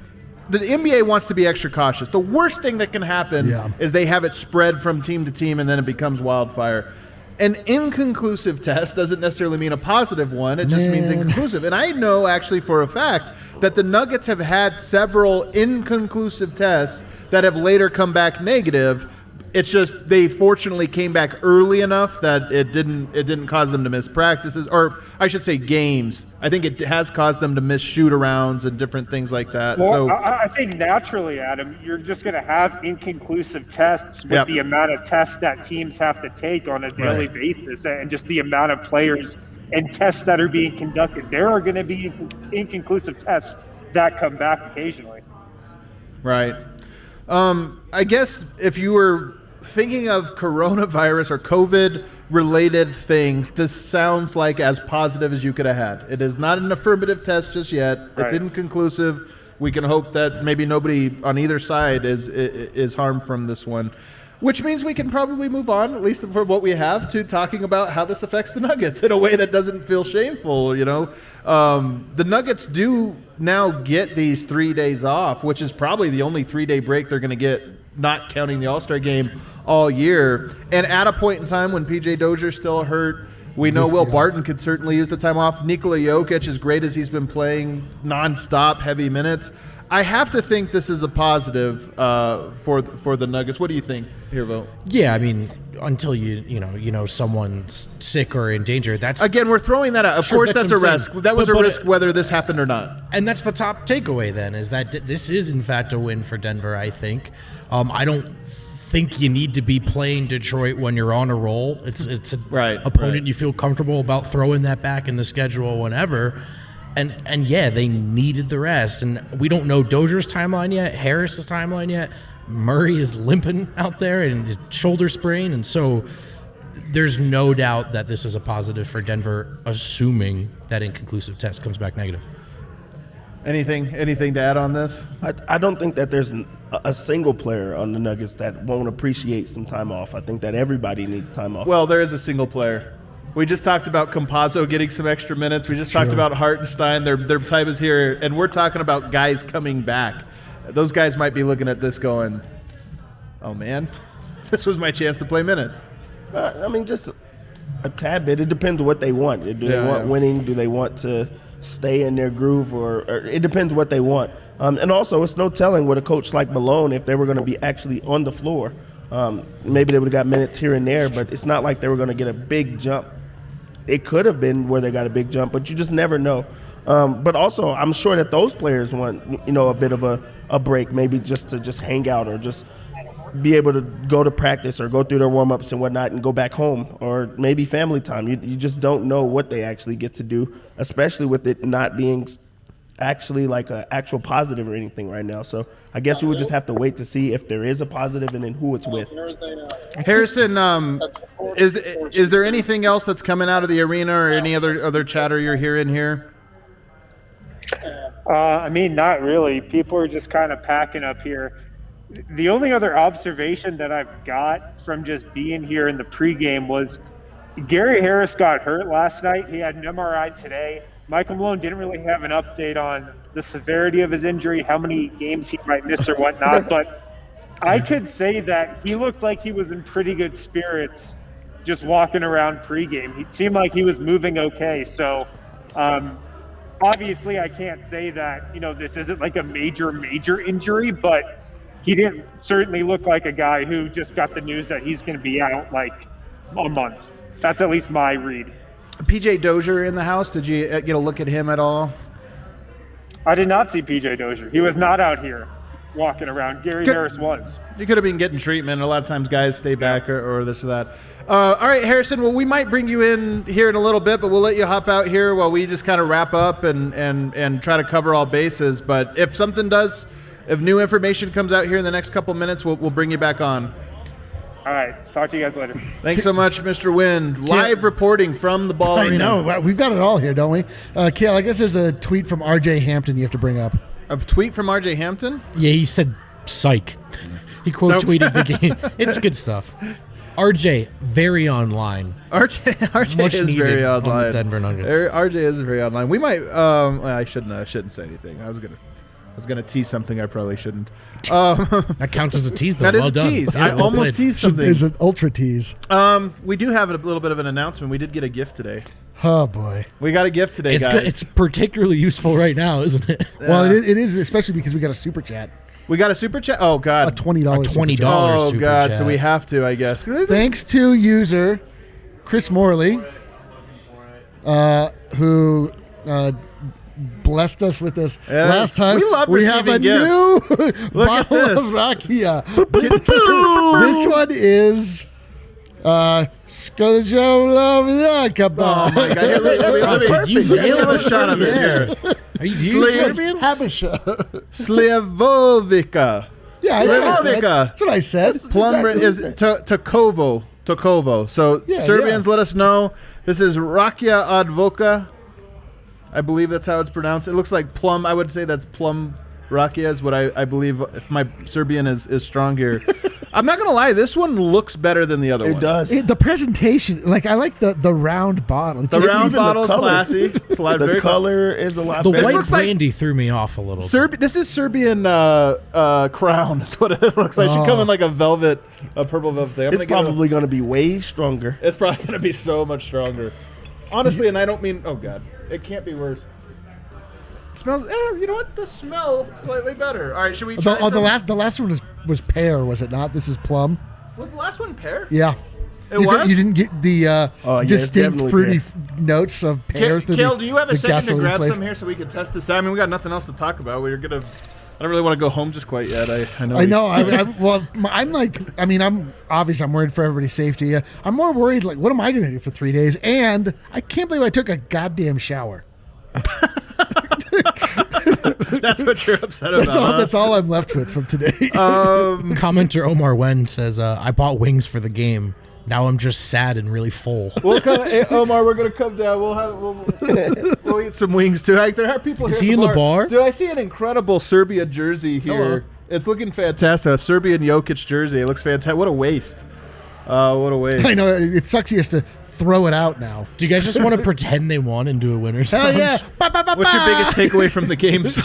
the NBA wants to be extra cautious. The worst thing that can happen is they have it spread from team to team and then it becomes wildfire. An inconclusive test doesn't necessarily mean a positive one. It just means inconclusive. And I know actually for a fact that the Nuggets have had several inconclusive tests that have later come back negative. It's just they fortunately came back early enough that it didn't cause them to miss practices, or I should say games. I think it has caused them to miss shoot-arounds and different things like that. Well, So I think naturally, Adam, you're just going to have inconclusive tests with the amount of tests that teams have to take on a daily basis, and just the amount of players and tests that are being conducted. There are going to be inconclusive tests that come back occasionally. Right. I guess if you were thinking of coronavirus or COVID-related things, this sounds like as positive as you could have had. It is not an affirmative test just yet. It's inconclusive. We can hope that maybe nobody on either side is harmed from this one, which means we can probably move on, at least for what we have, to talking about how this affects the Nuggets in a way that doesn't feel shameful. The Nuggets do now get these 3 days off, which is probably the only 3-day break they're going to get, not counting the All-Star game, all year. And at a point in time when P.J. Dozier's still hurt, we know Will Barton could certainly use the time off. Nikola Jokic, as great as he's been playing nonstop heavy minutes, I have to think this is a positive for the Nuggets. What do you think here, Vogt? Yeah, I mean, until you know someone's sick or in danger, that's again we're throwing that out. Of course, that's a risk. That was a risk whether this happened or not. And that's the top takeaway then, is that this is in fact a win for Denver. I think. I don't think you need to be playing Detroit when you're on a roll. It's an opponent you feel comfortable about throwing that back in the schedule whenever. And yeah, they needed the rest. And we don't know Dozier's timeline yet, Harris's timeline yet. Murray is limping out there and his shoulder sprain. And so there's no doubt that this is a positive for Denver, assuming that inconclusive test comes back negative. Anything to add on this? I don't think that there's a single player on the Nuggets that won't appreciate some time off. I think that everybody needs time off. Well, there is a single player. We just talked about Campazzo getting some extra minutes. We just talked about Hartenstein. Their time is here. And we're talking about guys coming back. Those guys might be looking at this going, oh, man, this was my chance to play minutes. I mean, just a tad bit. It depends what they want. Do they want winning? Do they want to stay in their groove? Or it depends what they want. And also, it's no telling with a coach like Malone if they were going to be actually on the floor. Maybe they would have got minutes here and there, but it's not like they were going to get a big jump. It could have been where they got a big jump, but you just never know. But also, I'm sure that those players want, a bit of a break, maybe just to hang out or just be able to go to practice or go through their warm-ups and whatnot and go back home, or maybe family time. You just don't know what they actually get to do, especially with it not being actually like an actual positive or anything right now. So I guess we would just have to wait to see if there is a positive and then who it's with. Harrison, is there anything else that's coming out of the arena or any other chatter you're hearing here? I mean, not really. People are just kind of packing up here. The only other observation that I've got from just being here in the pregame was Gary Harris got hurt last night. He had an MRI today. Michael Malone didn't really have an update on the severity of his injury, how many games he might miss or whatnot, but I could say that he looked like he was in pretty good spirits just walking around pregame. He seemed like he was moving okay. So obviously I can't say that, this isn't like a major injury, but he didn't certainly look like a guy who just got the news that he's going to be out like a month. That's at least my read. P.J. Dozier in the house. Did you get a look at him at all? I did not see P.J. Dozier. He was not out here walking around. Gary Harris was. You could have been getting treatment. A lot of times guys stay back or this or that. All right, Harrison, well, we might bring you in here in a little bit, but we'll let you hop out here while we just kind of wrap up and try to cover all bases. But if new information comes out here in the next couple minutes, we'll bring you back on. All right. Talk to you guys later. Thanks so much, Mr. Wynn. Live reporting from the Ball Arena. I know. We've got it all here, don't we? Kale, I guess there's a tweet from R.J. Hampton you have to bring up. A tweet from R.J. Hampton? Yeah, he said psych. He quote tweeted the game. It's good stuff. RJ, very online. RJ is very online. On the Denver Nuggets. RJ is very online. We might. I shouldn't say anything. I was gonna tease something I probably shouldn't. That counts as a tease, though. That is well a done. tease. Yeah, I almost teased something. There's an ultra tease. We do have a little bit of an announcement. We did get a gift today. Oh boy, we got a gift today, guys. It's particularly useful right now, isn't it? Well, it is, especially because we got a super chat. We got a super chat. Oh, A God. $20. $20 Oh, super God. chat. So we have to, I guess. Thanks to user Chris Morley, who blessed us with this Yeah, last time. we love have a receiving gifts. new Look at bottle this. of Rakia. This one is Skojo Oh, my God. Here, let me- Did you Let's nail have a it? shot of it here. Are you Serbian? Habisha. Slavovica. Yeah, Slavovica. that's what I said. Plum exactly is Takovo. Takovo. So Yeah, Serbians, yeah. let us know. This is Rakia Advoka. I believe that's how it's pronounced. It looks like plum. I would say that's plum rakia is what I believe. If my Serbian is strong here. I'm not going to lie. This one looks better than the other one. It does. The presentation, like I like the round bottle. It's The just round even the bottle is color. classy. It's a lot The very color is a lot The better. white looks like- brandy threw me off a little. This is Serbian crown. Is what it looks like. It should come in like a velvet, a purple velvet thing. It's probably going to be way stronger. It's probably going to be so much stronger. Honestly, and I don't mean. Oh God, it can't be worse. It smells. You know what? The smell slightly better. All right, should we try? the last one was pear, was it not? This is plum. Was the last one pear? Yeah. It you, was? You didn't get the Oh, yeah, it's distinct definitely fruity pear. notes of pear through Kale, the, do you have a the second to gasoline grab flavor. some here so we can test this out? I mean, we got nothing else to talk about. We're gonna. I don't really want to go home just quite yet. I know. I know. I'm like. I mean, I'm worried for everybody's safety. I'm more worried. Like, what am I going to do for 3 days? And I can't believe I took a goddamn shower. That's what you're upset about. That's all I'm left with from today. Commenter Omar Wen says, I bought wings for the game. Now I'm just sad and really full. We'll come, hey, Omar, we're gonna come down. We'll eat some wings too. Like, there are people Is here. he in the bar? Dude, I see an incredible Serbia jersey here. Hello. It's looking fantastic. A Serbian Jokic jersey. It looks fantastic. What a waste. What a waste. I know it sucks. He has to throw it out now. Do you guys just want to pretend they won and do a winner's Hell lunch? yeah! What's your biggest takeaway from the game? Should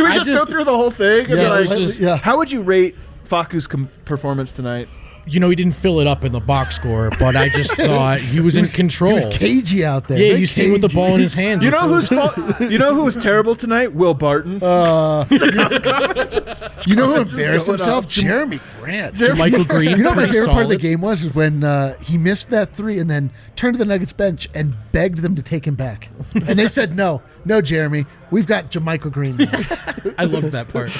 we just go through the whole thing? And be Yeah, like, let's just- yeah. How would you rate Faku's performance tonight? He didn't fill it up in the box score, but I just thought he was in control. He was cagey out there. Yeah, Very you see him with the cagey. ball in his hands. You know who's you know who was terrible tonight? Will Barton. You know who Comments is embarrassed going himself? off. Jeremy Grant. Michael Green. You know what my pretty favorite part of the solid. game was when he missed that three and then turned to the Nuggets bench and begged them to take him back. And they said, no, Jeremy, we've got Jermichael Green now. I loved that part.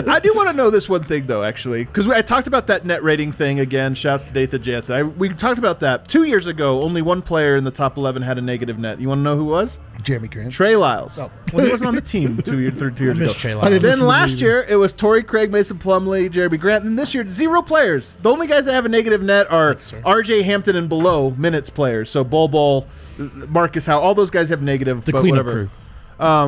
I do want to know this one thing, though, actually, because I talked about that net rating thing again. Shouts to Dathan Jansen. We talked about that 2 years ago. Only one player in the top 11 had a negative net. You want to know who it was? Jeremy Grant. Trey Lyles. Oh. Well, he wasn't on the team 2 years ago. missed Trey I Lyles. didn't Then listen to last the- year, it was Torrey Craig, Mason Plumlee, Jeremy Grant. And this year, 0 players. The only guys that have a negative net are sir. RJ Hampton and below minutes players. So Bol, Marcus Howe, all those guys have negative. The but cleanup whatever. crew.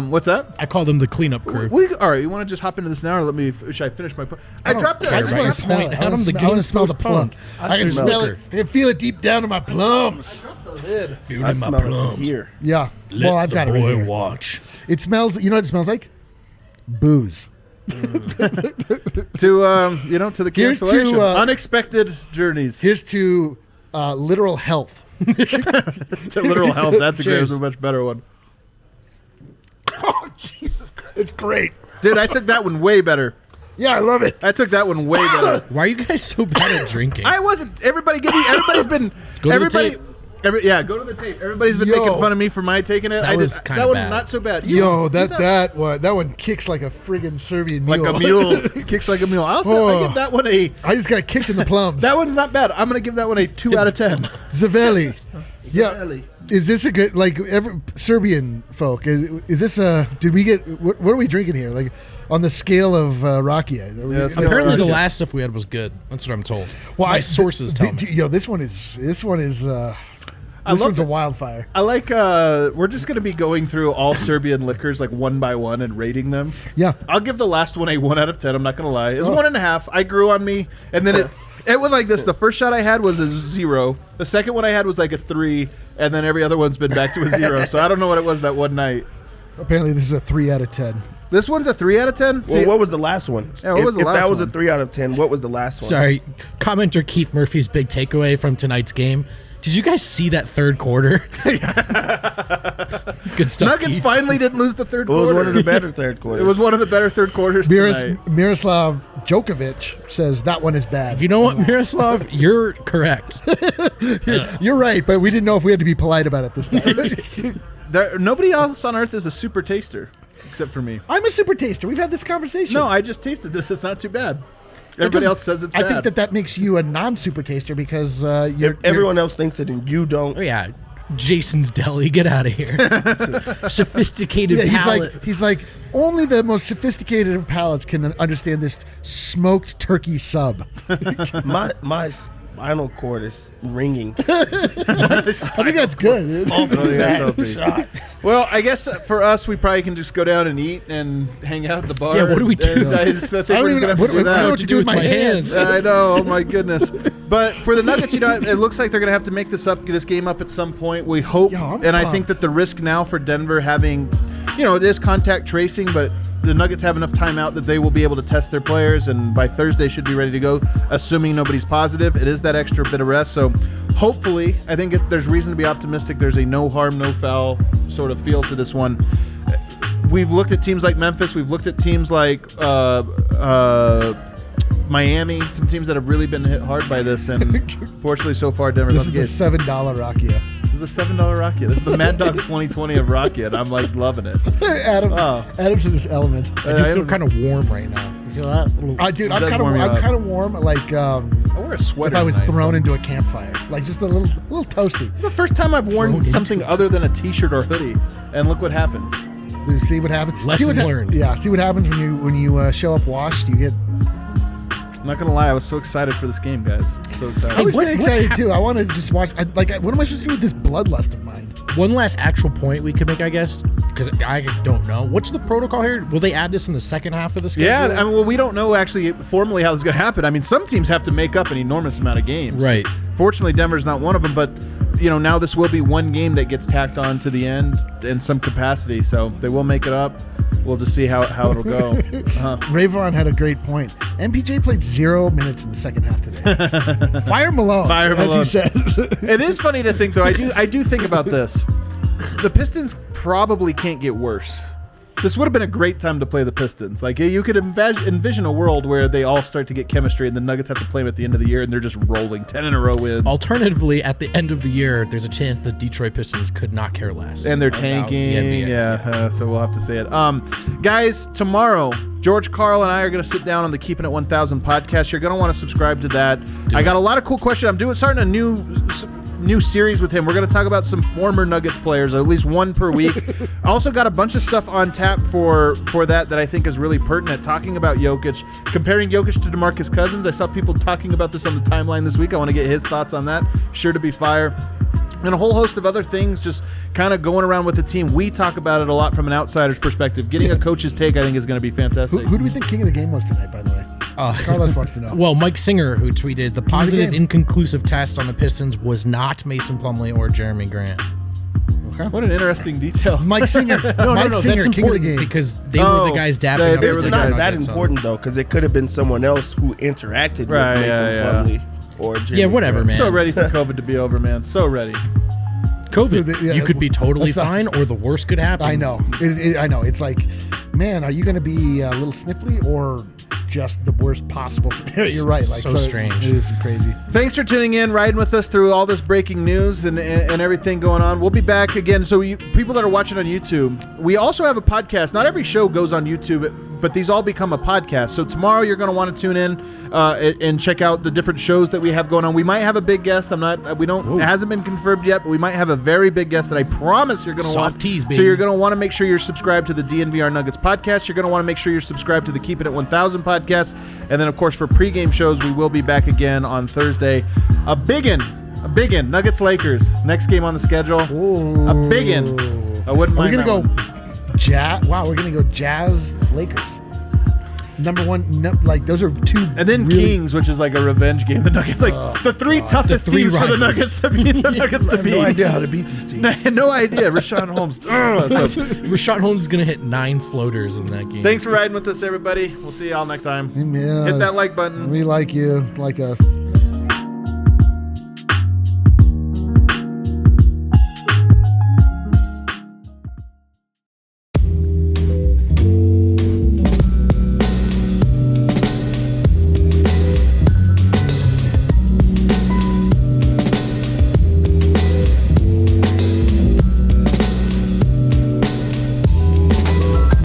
What's that? I call them the cleanup crew. All right, you want to just hop into this now, or should I finish my? I dropped it. care, I just right? want to smell it. Point I out the want to game's smell the plum. postponed. I can smell smell it. it. I can feel it deep down in my plums. I smell it from here. Yeah. Well, I've got it right here. watch. It smells. You know what it smells like? Booze. To the Here's to, cancellation. Unexpected journeys Here's to literal health. to literal health. That's Cheers. a much better one, Oh, Jesus Christ. It's great. dude. I took that one way better. Yeah, I love it. I took that one way better. Why are you guys so bad at drinking? I wasn't. Everybody's been. Go to the everybody. tape. Go to the tape. Everybody's been Yo. making fun of me for my taking it. That was kinda that one bad. not so bad. That one kicks like a friggin' Serbian mule. like a mule kicks like a mule. I give that one a. I just got kicked in the plums. That one's not bad. I'm gonna give that one a 2 out of 10. Zavelli. Yeah. Is this a good Serbian folk? Is this a? Did we get? What are we drinking here? Like on the scale of Rakia? Yeah, scale Apparently, of the Rakia. last stuff we had was good. That's what I'm told. Well, My sources tell me. Yo, this one is. This one's love a it. wildfire. I like. We're just gonna be going through all Serbian liquors like one by one and rating them. Yeah. I'll give the last one a 1 out of 10. I'm not gonna lie. It's 1.5. I grew on me, and then it went like this. The first shot I had was a 0. The second one I had was like a 3, and then every other one's been back to a 0. So I don't know what it was that one night. Apparently, this is a 3 out of 10. This one's a 3 out of 10. Well, what was the last one? Yeah, what was the if last that was one? a 3 out of 10, what was the last one? Sorry, commenter Keith Murphy's big takeaway from tonight's game. Did you guys see that third quarter? Good stuff. Nuggets Keith. finally didn't lose the third It was quarter. one of the better third quarters. It was one of the better third quarters tonight. Miroslav Jokic says that one is bad. You know what, Miroslav? You're correct. You're right, but we didn't know if we had to be polite about it this time. Nobody else on earth is a super taster except for me. I'm a super taster. We've had this conversation. No, I just tasted this. It's not too bad. Everybody else says it's bad. I think that makes you a non-super taster because everyone else thinks it and you don't. Oh, yeah. Jason's Deli, get out of here. Sophisticated palate. He's like, only the most sophisticated of palates can understand this smoked turkey sub. My spinal cord is ringing. I think that's good. Shot. Well, I guess for us, we probably can just go down and eat and hang out at the bar. Yeah, what do we do? I think we're just going to have to do I don't know what to do with my hands. I know. Oh, my goodness. But for the Nuggets, it looks like they're going to have to make this game up at some point. We hope. I think that the risk now for Denver having, it is contact tracing, but the Nuggets have enough time out that they will be able to test their players, and by Thursday should be ready to go, assuming nobody's positive. It is that extra bit of rest. So hopefully, I think there's reason to be optimistic. There's a no harm, no foul sort of feel to this one. We've looked at teams like Memphis. We've looked at teams like Miami, some teams that have really been hit hard by this, and fortunately so far Denver's This is the $7 Rakia. This is the $7 Rakia. This is the Mad Dog 2020 of Rakia, and I'm like loving it. Adam's in his element. I do feel kind of warm right now. You feel that? Dude, I'm kind of warm. Like I wear a sweater. if I was tonight, thrown into a campfire, like just a little toasty. The first time I've worn something other than a t-shirt or hoodie, and look what happened. You see what happens. Lesson learned. Yeah, see what happens when you show up washed. You get. I'm not gonna lie, I was so excited for this game, guys. So excited. I was very excited too. I wanted to just watch. What am I supposed to do with this bloodlust of mine? One last actual point we could make, I guess, because I don't know. What's the protocol here? Will they add this in the second half of the schedule? Yeah, well, we don't know actually formally how this is going to happen. I mean, some teams have to make up an enormous amount of games. Right. Fortunately, Denver's not one of them, but now this will be one game that gets tacked on to the end in some capacity. So they will make it up. We'll just see how it'll go. Rayvon had a great point. MPJ played 0 minutes in the second half today. Fire Malone, as he says. It is funny to think, though. I do think about this. The Pistons probably can't get worse. This would have been a great time to play the Pistons. Like, you could envision a world where they all start to get chemistry and the Nuggets have to play them at the end of the year and they're just rolling 10 in a row wins. Alternatively, at the end of the year, there's a chance the Detroit Pistons could not care less. And they're tanking. So we'll have to say it. Guys, tomorrow, George Carl and I are going to sit down on the Keeping It 1000 podcast. You're going to want to subscribe to that. I got a lot of cool questions. I'm starting a new series with him. We're going to talk about some former Nuggets players, at least one per week. I also got a bunch of stuff on tap for that I think is really pertinent. Talking about Jokic, comparing Jokic to DeMarcus Cousins. I saw people talking about this on the timeline this week. I want to get his thoughts on that. Sure to be fire. And a whole host of other things just kind of going around with the team. We talk about it a lot from an outsider's perspective. Getting a coach's take, I think, is going to be fantastic. Who do we think king of the game was tonight, by the way? Carlos wants to know. Well, Mike Singer, who tweeted, the positive inconclusive test on the Pistons was not Mason Plumlee or Jerami Grant. Okay. What an interesting detail. Mike Singer. No, Singer, that's king of the important game. because they were the guys dapping up. It's the not Nuggets that on- important, though, because it could have been someone else who interacted with Mason Plumlee or Jeremy Yeah, whatever, Grant. man. So ready for COVID to be over, man. So ready. COVID. You could be totally that's not- fine, or the worst could happen. I know. I know. It's like, man, are you going to be a little sniffly or just the worst possible scenario? You're right. Like, So strange. It is crazy. Thanks for tuning in, riding with us through all this breaking news and everything going on. We'll be back again. So people that are watching on YouTube, we also have a podcast. Not every show goes on YouTube, but these all become a podcast. So tomorrow you're going to want to tune in and check out the different shows that we have going on. We might have a big guest. It hasn't been confirmed yet, but we might have a very big guest that I promise you're going to want. Soft tease, baby. So you're going to want to make sure you're subscribed to the DNVR Nuggets podcast. You're going to want to make sure you're subscribed to the Keep It at 1000 podcast. And then, of course, for pregame shows, we will be back again on Thursday. A big one. Nuggets Lakers. Next game on the schedule. Ooh. A big one. I wouldn't mind We're that going to one. go Jazz. Wow, we're going to go Jazz Lakers. Number one, those are two. And then really, Kings, which is like a revenge game. The Nuggets, the three toughest The three teams for the rivals. Nuggets to beat. The Nuggets to I have beat. no idea how to beat these teams. No idea. Rashawn Holmes. Rashawn Holmes is going to hit 9 floaters in that game. Thanks for riding with us, everybody. We'll see y'all next time. Yeah, Hit that like button. We like you, like us.